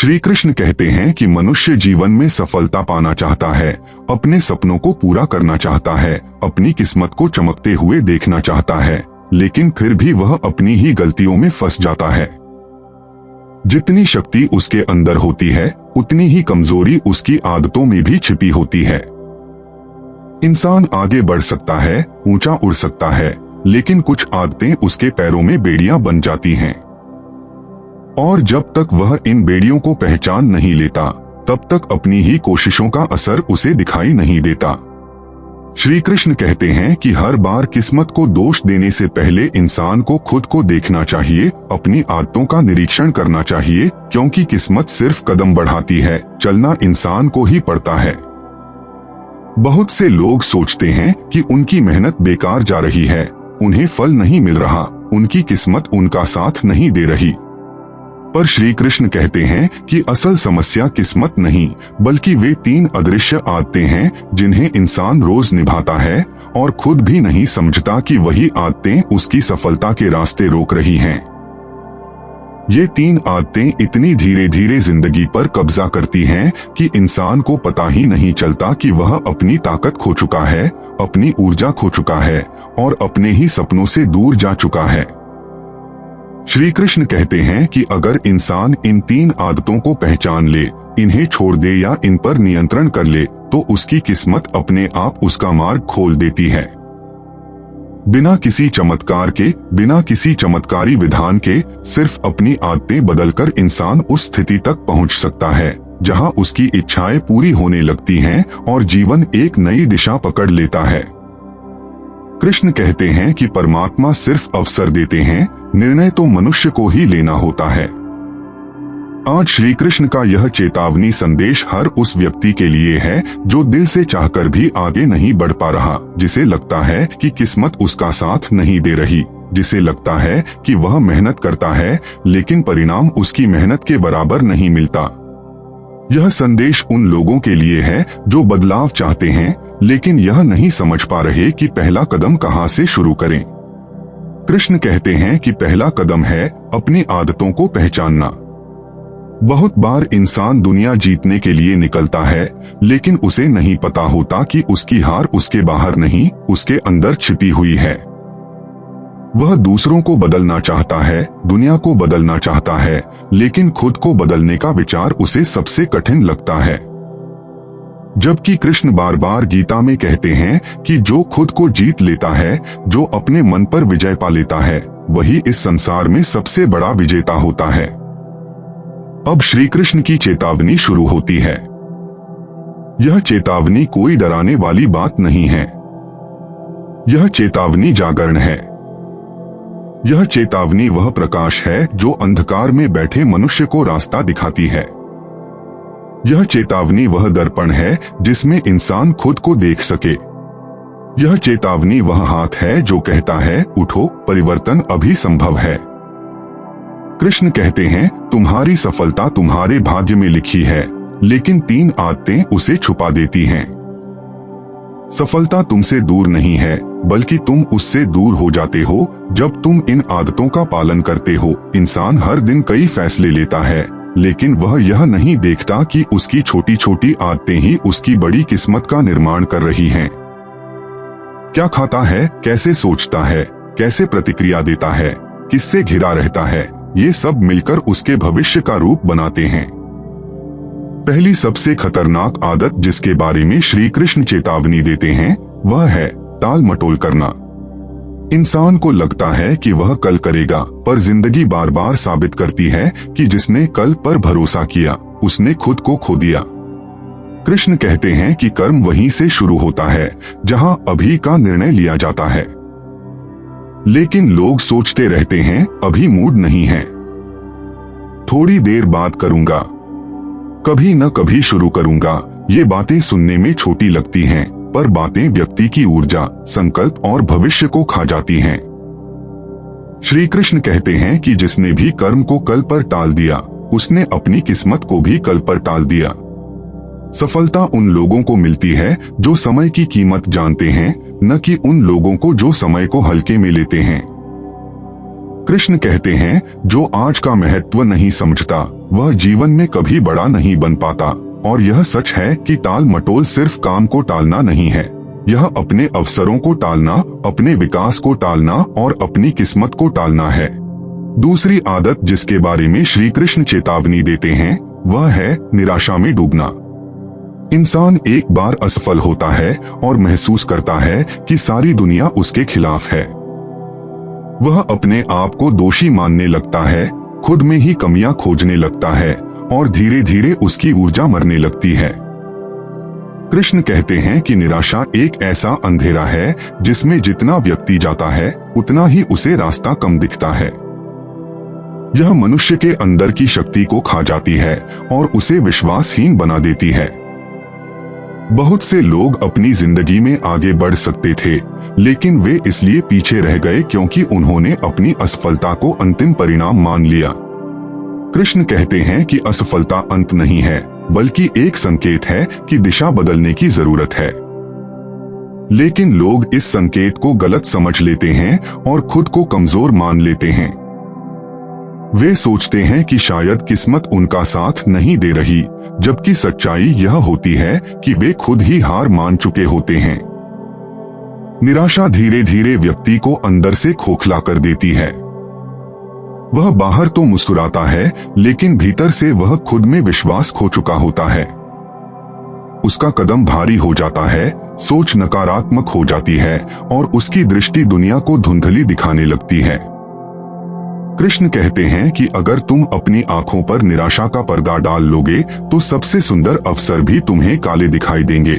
श्री कृष्ण कहते हैं कि मनुष्य जीवन में सफलता पाना चाहता है, अपने सपनों को पूरा करना चाहता है, अपनी किस्मत को चमकते हुए देखना चाहता है, लेकिन फिर भी वह अपनी ही गलतियों में फंस जाता है। जितनी शक्ति उसके अंदर होती है, उतनी ही कमजोरी उसकी आदतों में भी छिपी होती है। इंसान आगे बढ़ सकता है, ऊंचा उड़ सकता है, लेकिन कुछ आदतें उसके पैरों में बेड़ियां बन जाती हैं। और जब तक वह इन बेड़ियों को पहचान नहीं लेता, तब तक अपनी ही कोशिशों का असर उसे दिखाई नहीं देता। श्री कृष्ण कहते हैं कि हर बार किस्मत को दोष देने से पहले इंसान को खुद को देखना चाहिए, अपनी आदतों का निरीक्षण करना चाहिए, क्योंकि किस्मत सिर्फ कदम बढ़ाती है, चलना इंसान को ही पड़ता है। बहुत से लोग सोचते हैं कि उनकी मेहनत बेकार जा रही है, उन्हें फल नहीं मिल रहा, उनकी किस्मत उनका साथ नहीं दे रही। पर श्री कृष्ण कहते हैं कि असल समस्या किस्मत नहीं, बल्कि वे 3 अदृश्य आदतें हैं जिन्हें इंसान रोज निभाता है और खुद भी नहीं समझता कि वही आदतें उसकी सफलता के रास्ते रोक रही हैं। ये 3 आदतें इतनी धीरे धीरे जिंदगी पर कब्जा करती हैं कि इंसान को पता ही नहीं चलता कि वह अपनी ताकत खो चुका है, अपनी ऊर्जा खो चुका है और अपने ही सपनों से दूर जा चुका है। श्री कृष्ण कहते हैं कि अगर इंसान इन 3 आदतों को पहचान ले, इन्हें छोड़ दे या इन पर नियंत्रण कर ले, तो उसकी किस्मत अपने आप उसका मार्ग खोल देती है। बिना किसी चमत्कार के, बिना किसी चमत्कारी विधान के, सिर्फ अपनी आदतें बदलकर इंसान उस स्थिति तक पहुंच सकता है जहां उसकी इच्छाएं पूरी होने लगती हैं और जीवन एक नई दिशा पकड़ लेता है। कृष्ण कहते हैं कि परमात्मा सिर्फ अवसर देते हैं, निर्णय तो मनुष्य को ही लेना होता है। आज श्री कृष्ण का यह चेतावनी संदेश हर उस व्यक्ति के लिए है जो दिल से चाहकर भी आगे नहीं बढ़ पा रहा, जिसे लगता है कि किस्मत उसका साथ नहीं दे रही, जिसे लगता है कि वह मेहनत करता है लेकिन परिणाम उसकी मेहनत के बराबर नहीं मिलता। यह संदेश उन लोगों के लिए है जो बदलाव चाहते हैं लेकिन यह नहीं समझ पा रहे कि पहला कदम कहां से शुरू करें। कृष्ण कहते हैं कि पहला कदम है अपनी आदतों को पहचानना। बहुत बार इंसान दुनिया जीतने के लिए निकलता है, लेकिन उसे नहीं पता होता कि उसकी हार उसके बाहर नहीं, उसके अंदर छिपी हुई है। वह दूसरों को बदलना चाहता है, दुनिया को बदलना चाहता है, लेकिन खुद को बदलने का विचार उसे सबसे कठिन लगता है। जबकि कृष्ण बार बार गीता में कहते हैं कि जो खुद को जीत लेता है, जो अपने मन पर विजय पा लेता है, वही इस संसार में सबसे बड़ा विजेता होता है। अब श्री कृष्ण की चेतावनी शुरू होती है। यह चेतावनी कोई डराने वाली बात नहीं है। यह चेतावनी जागरण है। यह चेतावनी वह प्रकाश है जो अंधकार में बैठे मनुष्य को रास्ता दिखाती है। यह चेतावनी वह दर्पण है जिसमें इंसान खुद को देख सके। यह चेतावनी वह हाथ है जो कहता है, उठो, परिवर्तन अभी संभव है। कृष्ण कहते हैं, तुम्हारी सफलता तुम्हारे भाग्य में लिखी है, लेकिन 3 आदतें उसे छुपा देती हैं। सफलता तुमसे दूर नहीं है, बल्कि तुम उससे दूर हो जाते हो जब तुम इन आदतों का पालन करते हो। इंसान हर दिन कई फैसले लेता है, लेकिन वह यह नहीं देखता कि उसकी छोटी छोटी आदतें ही उसकी बड़ी किस्मत का निर्माण कर रही हैं। क्या खाता है, कैसे सोचता है, कैसे प्रतिक्रिया देता है, किससे घिरा रहता है, ये सब मिलकर उसके भविष्य का रूप बनाते हैं। पहली सबसे खतरनाक आदत जिसके बारे में श्री कृष्ण चेतावनी देते हैं, वह है टाल मटोल करना। इंसान को लगता है कि वह कल करेगा, पर जिंदगी बार बार साबित करती है कि जिसने कल पर भरोसा किया, उसने खुद को खो दिया। कृष्ण कहते हैं कि कर्म वहीं से शुरू होता है जहां अभी का निर्णय लिया जाता है। लेकिन लोग सोचते रहते हैं, अभी मूड नहीं है, थोड़ी देर बाद करूंगा, कभी न कभी शुरू करूंगा। ये बातें सुनने में छोटी लगती हैं, पर बातें व्यक्ति की ऊर्जा, संकल्प और भविष्य को खा जाती हैं। श्री कृष्ण कहते हैं कि जिसने भी कर्म को कल पर टाल दिया, उसने अपनी किस्मत को भी कल पर टाल दिया। सफलता उन लोगों को मिलती है जो समय की कीमत जानते हैं, न कि उन लोगों को जो समय को हल्के में लेते हैं। कृष्ण कहते हैं, जो आज का महत्व नहीं समझता वह जीवन में कभी बड़ा नहीं बन पाता। और यह सच है कि टाल मटोल सिर्फ काम को टालना नहीं है, यह अपने अवसरों को टालना, अपने विकास को टालना और अपनी किस्मत को टालना है। दूसरी आदत जिसके बारे में श्री कृष्ण चेतावनी देते हैं वह है निराशा में डूबना। इंसान एक बार असफल होता है और महसूस करता है कि सारी दुनिया उसके खिलाफ है। वह अपने आप को दोषी मानने लगता है, खुद में ही कमियां खोजने लगता है और धीरे धीरे उसकी ऊर्जा मरने लगती है। कृष्ण कहते हैं कि निराशा एक ऐसा अंधेरा है जिसमें जितना व्यक्ति जाता है उतना ही उसे रास्ता कम दिखता है। यह मनुष्य के अंदर की शक्ति को खा जाती है और उसे विश्वासहीन बना देती है। बहुत से लोग अपनी जिंदगी में आगे बढ़ सकते थे, लेकिन वे इसलिए पीछे रह गए क्योंकि उन्होंने अपनी असफलता को अंतिम परिणाम मान लिया। कृष्ण कहते हैं कि असफलता अंत नहीं है, बल्कि एक संकेत है कि दिशा बदलने की जरूरत है। लेकिन लोग इस संकेत को गलत समझ लेते हैं और खुद को कमजोर मान लेते हैं। वे सोचते हैं कि शायद किस्मत उनका साथ नहीं दे रही, जबकि सच्चाई यह होती है कि वे खुद ही हार मान चुके होते हैं। निराशा धीरे धीरे व्यक्ति को अंदर से खोखला कर देती है। वह बाहर तो मुस्कुराता है, लेकिन भीतर से वह खुद में विश्वास खो चुका होता है। उसका कदम भारी हो जाता है, सोच नकारात्मक हो जाती है और उसकी दृष्टि दुनिया को धुंधली दिखाने लगती है। कृष्ण कहते हैं कि अगर तुम अपनी आंखों पर निराशा का पर्दा डाल लोगे तो सबसे सुंदर अवसर भी तुम्हें काले दिखाई देंगे।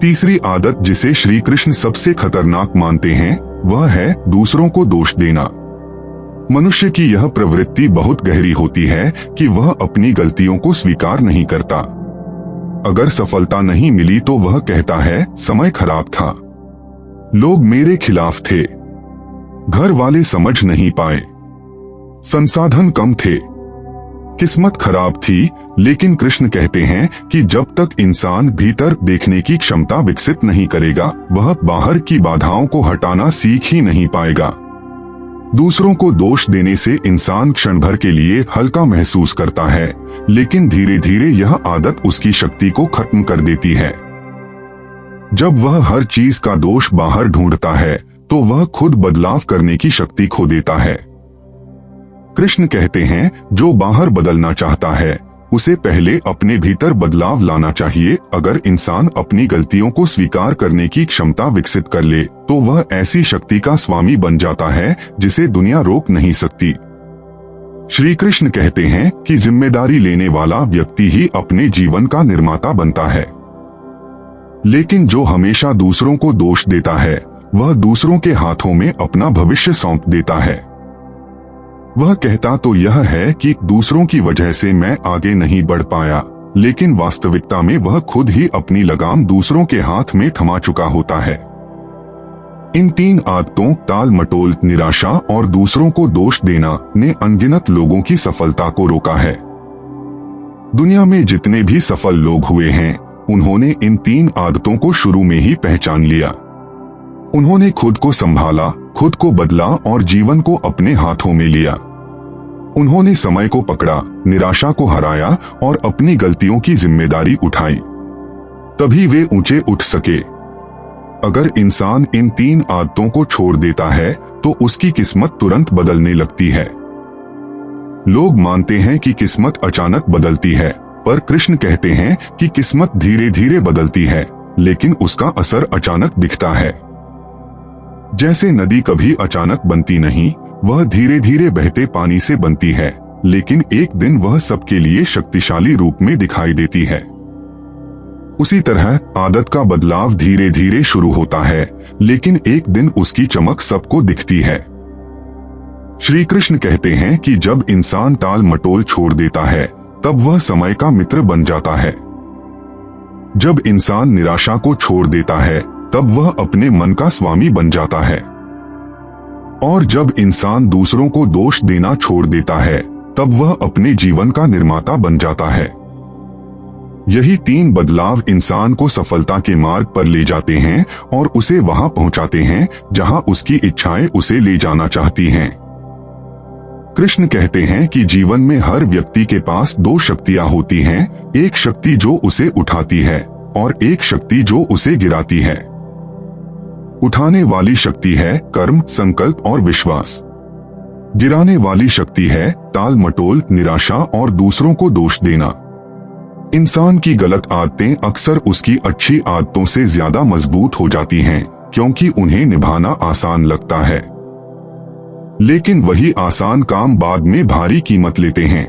तीसरी आदत जिसे श्री कृष्ण सबसे खतरनाक मानते हैं वह है दूसरों को दोष देना। मनुष्य की यह प्रवृत्ति बहुत गहरी होती है कि वह अपनी गलतियों को स्वीकार नहीं करता। अगर सफलता नहीं मिली तो वह कहता है, समय खराब था, लोग मेरे खिलाफ थे, घर वाले समझ नहीं पाए, संसाधन कम थे, किस्मत खराब थी। लेकिन कृष्ण कहते हैं कि जब तक इंसान भीतर देखने की क्षमता विकसित नहीं करेगा, वह बाहर की बाधाओं को हटाना सीख ही नहीं पाएगा। दूसरों को दोष देने से इंसान क्षण भर के लिए हल्का महसूस करता है, लेकिन धीरे धीरे यह आदत उसकी शक्ति को खत्म कर देती है। जब वह हर चीज का दोष बाहर ढूंढता है तो वह खुद बदलाव करने की शक्ति खो देता है। कृष्ण कहते हैं, जो बाहर बदलना चाहता है उसे पहले अपने भीतर बदलाव लाना चाहिए। अगर इंसान अपनी गलतियों को स्वीकार करने की क्षमता विकसित कर ले तो वह ऐसी शक्ति का स्वामी बन जाता है जिसे दुनिया रोक नहीं सकती। श्री कृष्ण कहते हैं कि जिम्मेदारी लेने वाला व्यक्ति ही अपने जीवन का निर्माता बनता है, लेकिन जो हमेशा दूसरों को दोष देता है वह दूसरों के हाथों में अपना भविष्य सौंप देता है। वह कहता तो यह है कि दूसरों की वजह से मैं आगे नहीं बढ़ पाया, लेकिन वास्तविकता में वह खुद ही अपनी लगाम दूसरों के हाथ में थमा चुका होता है। इन तीन आदतों, टाल मटोल, निराशा और दूसरों को दोष देना, ने अनगिनत लोगों की सफलता को रोका है। दुनिया में जितने भी सफल लोग हुए हैं, उन्होंने इन तीन आदतों को शुरू में ही पहचान लिया। उन्होंने खुद को संभाला, खुद को बदला और जीवन को अपने हाथों में लिया। उन्होंने समय को पकड़ा, निराशा को हराया और अपनी गलतियों की जिम्मेदारी उठाई। तभी वे ऊंचे उठ सके। अगर इंसान इन तीन आदतों को छोड़ देता है तो उसकी किस्मत तुरंत बदलने लगती है। लोग मानते हैं कि किस्मत अचानक बदलती है, पर कृष्ण कहते हैं कि किस्मत धीरे धीरे बदलती है, लेकिन उसका असर अचानक दिखता है। जैसे नदी कभी अचानक बनती नहीं, वह धीरे धीरे बहते पानी से बनती है, लेकिन एक दिन वह सबके लिए शक्तिशाली रूप में दिखाई देती है। उसी तरह आदत का बदलाव धीरे धीरे शुरू होता है, लेकिन एक दिन उसकी चमक सबको दिखती है। श्री कृष्ण कहते हैं कि जब इंसान टाल मटोल छोड़ देता है तब वह समय का मित्र बन जाता है। जब इंसान निराशा को छोड़ देता है तब वह अपने मन का स्वामी बन जाता है। और जब इंसान दूसरों को दोष देना छोड़ देता है तब वह अपने जीवन का निर्माता बन जाता है। यही तीन बदलाव इंसान को सफलता के मार्ग पर ले जाते हैं और उसे वहां पहुंचाते हैं जहां उसकी इच्छाएं उसे ले जाना चाहती हैं। कृष्ण कहते हैं कि जीवन में हर व्यक्ति के पास दो शक्तियां होती हैं, एक शक्ति जो उसे उठाती है और एक शक्ति जो उसे गिराती है। उठाने वाली शक्ति है कर्म, संकल्प और विश्वास। गिराने वाली शक्ति है टाल मटोल, निराशा और दूसरों को दोष देना। इंसान की गलत आदतें अक्सर उसकी अच्छी आदतों से ज्यादा मजबूत हो जाती हैं, क्योंकि उन्हें निभाना आसान लगता है। लेकिन वही आसान काम बाद में भारी कीमत लेते हैं।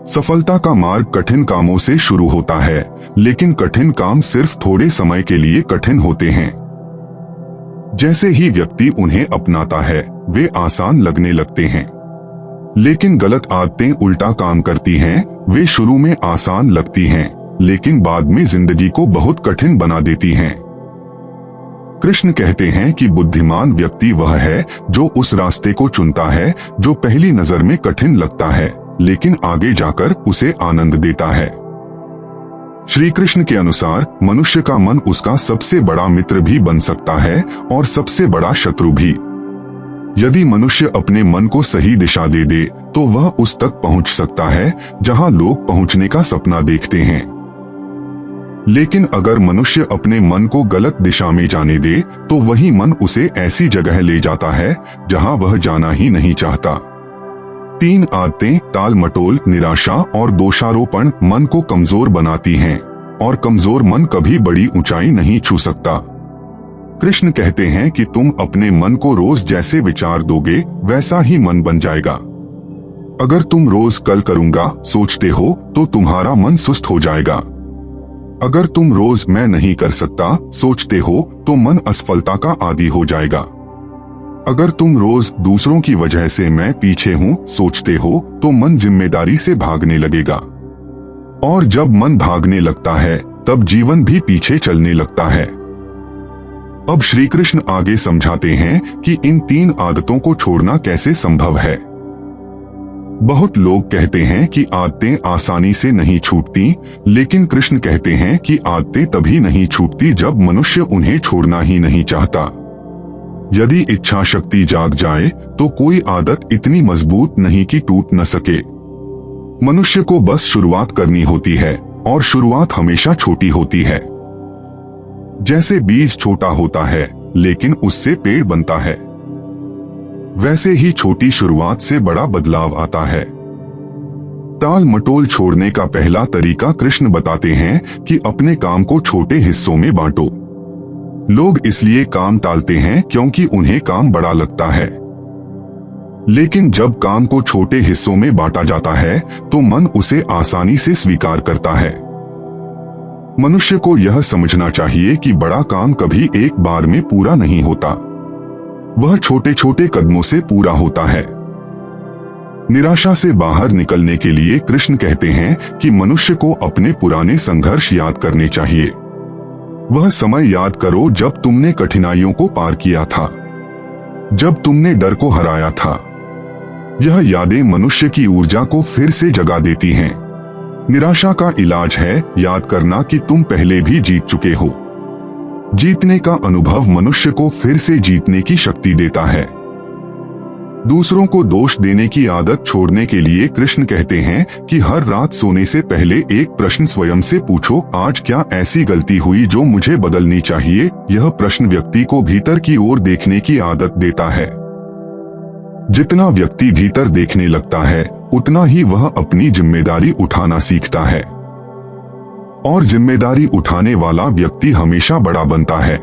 सफलता का मार्ग कठिन कामों से शुरू होता है, लेकिन कठिन काम सिर्फ थोड़े समय के लिए कठिन होते हैं। जैसे ही व्यक्ति उन्हें अपनाता है, वे आसान लगने लगते हैं। लेकिन गलत आदतें उल्टा काम करती हैं, वे शुरू में आसान लगती हैं, लेकिन बाद में जिंदगी को बहुत कठिन बना देती हैं। कृष्ण कहते हैं कि बुद्धिमान व्यक्ति वह है जो उस रास्ते को चुनता है जो पहली नजर में कठिन लगता है, लेकिन आगे जाकर उसे आनंद देता है। श्री कृष्ण के अनुसार मनुष्य का मन उसका सबसे बड़ा मित्र भी बन सकता है और सबसे बड़ा शत्रु भी। यदि मनुष्य अपने मन को सही दिशा दे दे तो वह उस तक पहुंच सकता है जहां लोग पहुंचने का सपना देखते हैं। लेकिन अगर मनुष्य अपने मन को गलत दिशा में जाने दे तो वही मन उसे ऐसी जगह ले जाता है जहां वह जाना ही नहीं चाहता। 3 आदतें टाल मटोल, निराशा और दोषारोपण मन को कमजोर बनाती हैं, और कमजोर मन कभी बड़ी ऊंचाई नहीं छू सकता। कृष्ण कहते हैं कि तुम अपने मन को रोज जैसे विचार दोगे वैसा ही मन बन जाएगा। अगर तुम रोज कल करूंगा सोचते हो तो तुम्हारा मन सुस्त हो जाएगा। अगर तुम रोज मैं नहीं कर सकता सोचते हो तो मन असफलता का आदी हो जाएगा। अगर तुम रोज दूसरों की वजह से मैं पीछे हूँ सोचते हो तो मन जिम्मेदारी से भागने लगेगा, और जब मन भागने लगता है तब जीवन भी पीछे चलने लगता है। अब श्री कृष्ण आगे समझाते हैं कि इन 3 आदतों को छोड़ना कैसे संभव है। बहुत लोग कहते हैं कि आदतें आसानी से नहीं छूटती, लेकिन कृष्ण कहते हैं कि आदतें तभी नहीं छूटती जब मनुष्य उन्हें छोड़ना ही नहीं चाहता। यदि इच्छा शक्ति जाग जाए तो कोई आदत इतनी मजबूत नहीं कि टूट न सके। मनुष्य को बस शुरुआत करनी होती है, और शुरुआत हमेशा छोटी होती है। जैसे बीज छोटा होता है लेकिन उससे पेड़ बनता है, वैसे ही छोटी शुरुआत से बड़ा बदलाव आता है। टाल मटोल छोड़ने का पहला तरीका कृष्ण बताते हैं कि अपने काम को छोटे हिस्सों में बांटो। लोग इसलिए काम टालते हैं क्योंकि उन्हें काम बड़ा लगता है, लेकिन जब काम को छोटे हिस्सों में बांटा जाता है तो मन उसे आसानी से स्वीकार करता है। मनुष्य को यह समझना चाहिए कि बड़ा काम कभी एक बार में पूरा नहीं होता, वह छोटे छोटे कदमों से पूरा होता है। निराशा से बाहर निकलने के लिए कृष्ण कहते हैं कि मनुष्य को अपने पुराने संघर्ष याद करने चाहिए। वह समय याद करो जब तुमने कठिनाइयों को पार किया था, जब तुमने डर को हराया था। यह यादें मनुष्य की ऊर्जा को फिर से जगा देती हैं। निराशा का इलाज है याद करना कि तुम पहले भी जीत चुके हो। जीतने का अनुभव मनुष्य को फिर से जीतने की शक्ति देता है। दूसरों को दोष देने की आदत छोड़ने के लिए कृष्ण कहते हैं कि हर रात सोने से पहले एक प्रश्न स्वयं से पूछो, आज क्या ऐसी गलती हुई जो मुझे बदलनी चाहिए। यह प्रश्न व्यक्ति को भीतर की ओर देखने की आदत देता है। जितना व्यक्ति भीतर देखने लगता है उतना ही वह अपनी जिम्मेदारी उठाना सीखता है, और जिम्मेदारी उठाने वाला व्यक्ति हमेशा बड़ा बनता है।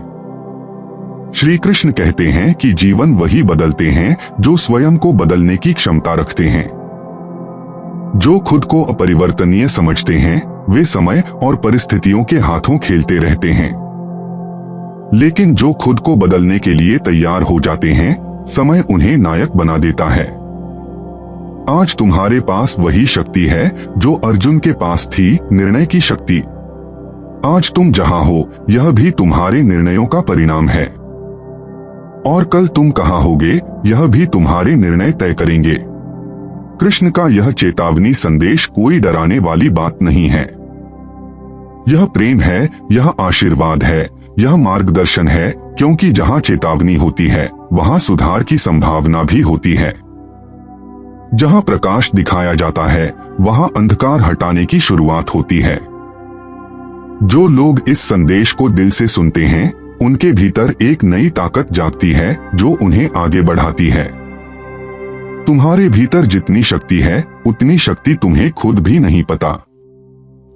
श्री कृष्ण कहते हैं कि जीवन वही बदलते हैं जो स्वयं को बदलने की क्षमता रखते हैं। जो खुद को अपरिवर्तनीय समझते हैं वे समय और परिस्थितियों के हाथों खेलते रहते हैं, लेकिन जो खुद को बदलने के लिए तैयार हो जाते हैं समय उन्हें नायक बना देता है। आज तुम्हारे पास वही शक्ति है जो अर्जुन के पास थी, निर्णय की शक्ति। आज तुम जहां हो यह भी तुम्हारे निर्णयों का परिणाम है, और कल तुम कहां होगे यह भी तुम्हारे निर्णय तय करेंगे। कृष्ण का यह चेतावनी संदेश कोई डराने वाली बात नहीं है। यह प्रेम है, यह आशीर्वाद है, यह मार्गदर्शन है, क्योंकि जहां चेतावनी होती है वहां सुधार की संभावना भी होती है। जहाँ प्रकाश दिखाया जाता है वहाँ अंधकार हटाने की शुरुआत होती है। जो लोग इस संदेश को दिल से सुनते हैं उनके भीतर एक नई ताकत जागती है जो उन्हें आगे बढ़ाती है। तुम्हारे भीतर जितनी शक्ति है उतनी शक्ति तुम्हें खुद भी नहीं पता।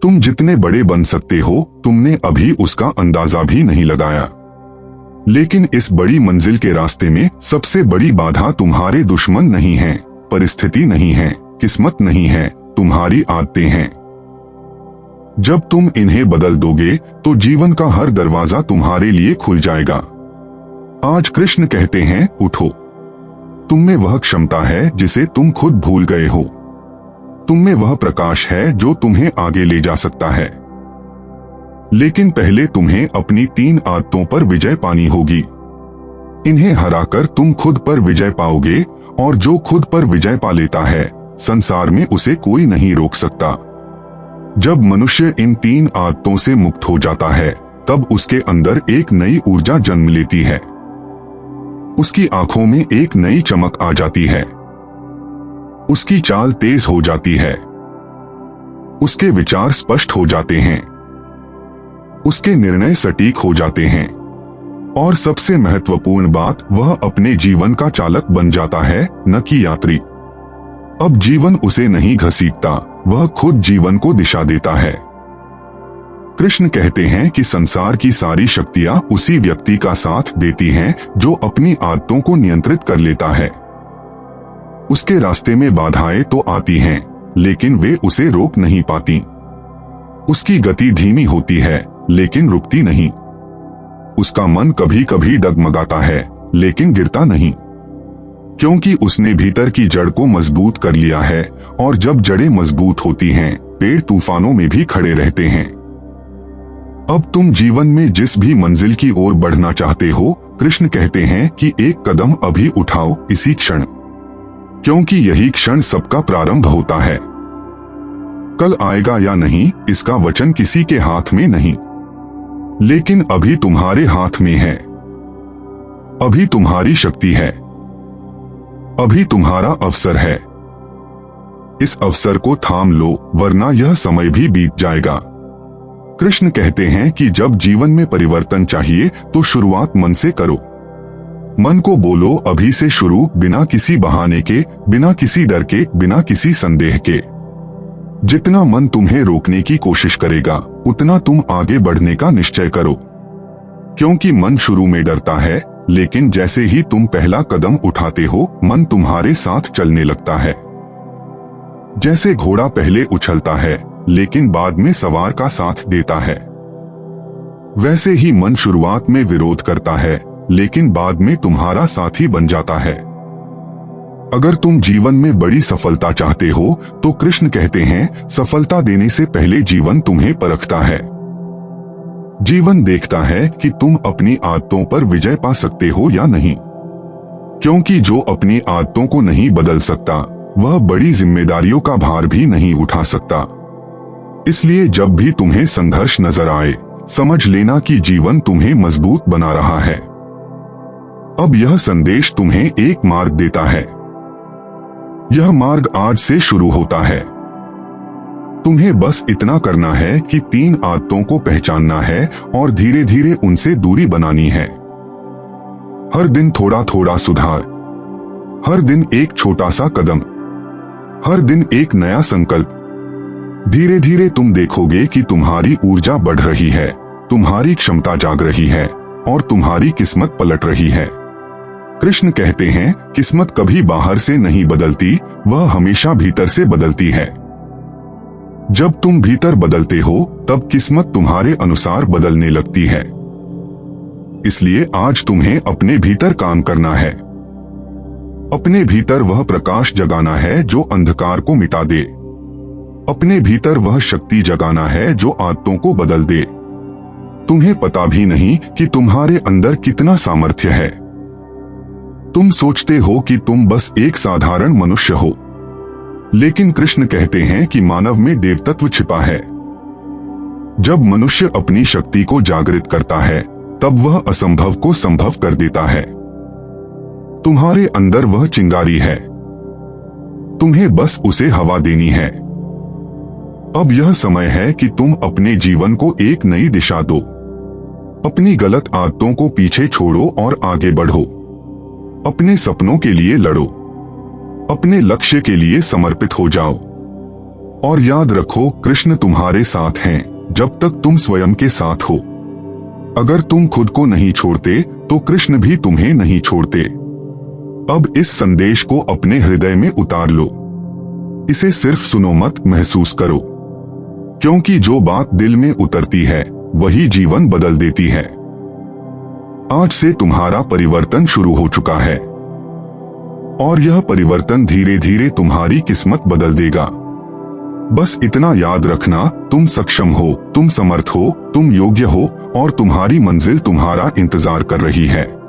तुम जितने बड़े बन सकते हो तुमने अभी उसका अंदाजा भी नहीं लगाया। लेकिन इस बड़ी मंजिल के रास्ते में सबसे बड़ी बाधा तुम्हारे दुश्मन नहीं है, परिस्थिति नहीं है, किस्मत नहीं है, तुम्हारी आदतें हैं। जब तुम इन्हें बदल दोगे तो जीवन का हर दरवाजा तुम्हारे लिए खुल जाएगा। आज कृष्ण कहते हैं, उठो। तुम में वह क्षमता है जिसे तुम खुद भूल गए हो। तुम में वह प्रकाश है जो तुम्हें आगे ले जा सकता है। लेकिन पहले तुम्हें अपनी 3 आदतों पर विजय पानी होगी। इन्हें हराकर तुम खुद पर विजय पाओगे, और जो खुद पर विजय पा लेता है संसार में उसे कोई नहीं रोक सकता। जब मनुष्य इन 3 आदतों से मुक्त हो जाता है तब उसके अंदर एक नई ऊर्जा जन्म लेती है। उसकी आंखों में एक नई चमक आ जाती है। उसकी चाल तेज हो जाती है। उसके विचार स्पष्ट हो जाते हैं। उसके निर्णय सटीक हो जाते हैं। और सबसे महत्वपूर्ण बात, वह अपने जीवन का चालक बन जाता है, न कि यात्री। अब जीवन उसे नहीं घसीटता, वह खुद जीवन को दिशा देता है। कृष्ण कहते हैं कि संसार की सारी शक्तियां उसी व्यक्ति का साथ देती हैं जो अपनी आदतों को नियंत्रित कर लेता है। उसके रास्ते में बाधाएं तो आती हैं, लेकिन वे उसे रोक नहीं पाती। उसकी गति धीमी होती है, लेकिन रुकती नहीं। उसका मन कभी कभी डगमगाता है, लेकिन गिरता नहीं, क्योंकि उसने भीतर की जड़ को मजबूत कर लिया है। और जब जड़ें मजबूत होती हैं, पेड़ तूफानों में भी खड़े रहते हैं। अब तुम जीवन में जिस भी मंजिल की ओर बढ़ना चाहते हो, कृष्ण कहते हैं कि एक कदम अभी उठाओ इसी क्षण, क्योंकि यही क्षण सबका प्रारंभ होता है। कल आएगा या नहीं इसका वचन किसी के हाथ में नहीं, लेकिन अभी तुम्हारे हाथ में है। अभी तुम्हारी शक्ति है। अभी तुम्हारा अवसर है। इस अवसर को थाम लो, वरना यह समय भी बीत जाएगा। कृष्ण कहते हैं कि जब जीवन में परिवर्तन चाहिए तो शुरुआत मन से करो। मन को बोलो, अभी से शुरू, बिना किसी बहाने के, बिना किसी डर के, बिना किसी संदेह के। जितना मन तुम्हें रोकने की कोशिश करेगा उतना तुम आगे बढ़ने का निश्चय करो, क्योंकि मन शुरू में डरता है, लेकिन जैसे ही तुम पहला कदम उठाते हो मन तुम्हारे साथ चलने लगता है। जैसे घोड़ा पहले उछलता है लेकिन बाद में सवार का साथ देता है, वैसे ही मन शुरुआत में विरोध करता है लेकिन बाद में तुम्हारा साथी बन जाता है। अगर तुम जीवन में बड़ी सफलता चाहते हो तो कृष्ण कहते हैं, सफलता देने से पहले जीवन तुम्हें परखता है। जीवन देखता है कि तुम अपनी आदतों पर विजय पा सकते हो या नहीं, क्योंकि जो अपनी आदतों को नहीं बदल सकता वह बड़ी जिम्मेदारियों का भार भी नहीं उठा सकता। इसलिए जब भी तुम्हें संघर्ष नजर आए, समझ लेना कि जीवन तुम्हें मजबूत बना रहा है। अब यह संदेश तुम्हें एक मार्ग देता है। यह मार्ग आज से शुरू होता है। तुम्हें बस इतना करना है कि 3 आदतों को पहचानना है और धीरे धीरे उनसे दूरी बनानी है। हर दिन थोड़ा थोड़ा सुधार, हर दिन एक छोटा सा कदम, हर दिन एक नया संकल्प। धीरे धीरे तुम देखोगे कि तुम्हारी ऊर्जा बढ़ रही है, तुम्हारी क्षमता जाग रही है और तुम्हारी किस्मत पलट रही है। कृष्ण कहते हैं, किस्मत कभी बाहर से नहीं बदलती, वह हमेशा भीतर से बदलती है। जब तुम भीतर बदलते हो तब किस्मत तुम्हारे अनुसार बदलने लगती है। इसलिए आज तुम्हें अपने भीतर काम करना है। अपने भीतर वह प्रकाश जगाना है जो अंधकार को मिटा दे। अपने भीतर वह शक्ति जगाना है जो आदतों को बदल दे। तुम्हें पता भी नहीं कि तुम्हारे अंदर कितना सामर्थ्य है। तुम सोचते हो कि तुम बस एक साधारण मनुष्य हो, लेकिन कृष्ण कहते हैं कि मानव में देवत्व छिपा है। जब मनुष्य अपनी शक्ति को जागृत करता है तब वह असंभव को संभव कर देता है। तुम्हारे अंदर वह चिंगारी है। तुम्हें बस उसे हवा देनी है। अब यह समय है कि तुम अपने जीवन को एक नई दिशा दो। अपनी गलत आदतों को पीछे छोड़ो और आगे बढ़ो। अपने सपनों के लिए लड़ो। अपने लक्ष्य के लिए समर्पित हो जाओ। और याद रखो, कृष्ण तुम्हारे साथ हैं जब तक तुम स्वयं के साथ हो। अगर तुम खुद को नहीं छोड़ते तो कृष्ण भी तुम्हें नहीं छोड़ते। अब इस संदेश को अपने हृदय में उतार लो। इसे सिर्फ सुनो मत, महसूस करो, क्योंकि जो बात दिल में उतरती है वही जीवन बदल देती है। आज से तुम्हारा परिवर्तन शुरू हो चुका है और यह परिवर्तन धीरे धीरे तुम्हारी किस्मत बदल देगा। बस इतना याद रखना, तुम सक्षम हो, तुम समर्थ हो, तुम योग्य हो और तुम्हारी मंजिल तुम्हारा इंतजार कर रही है।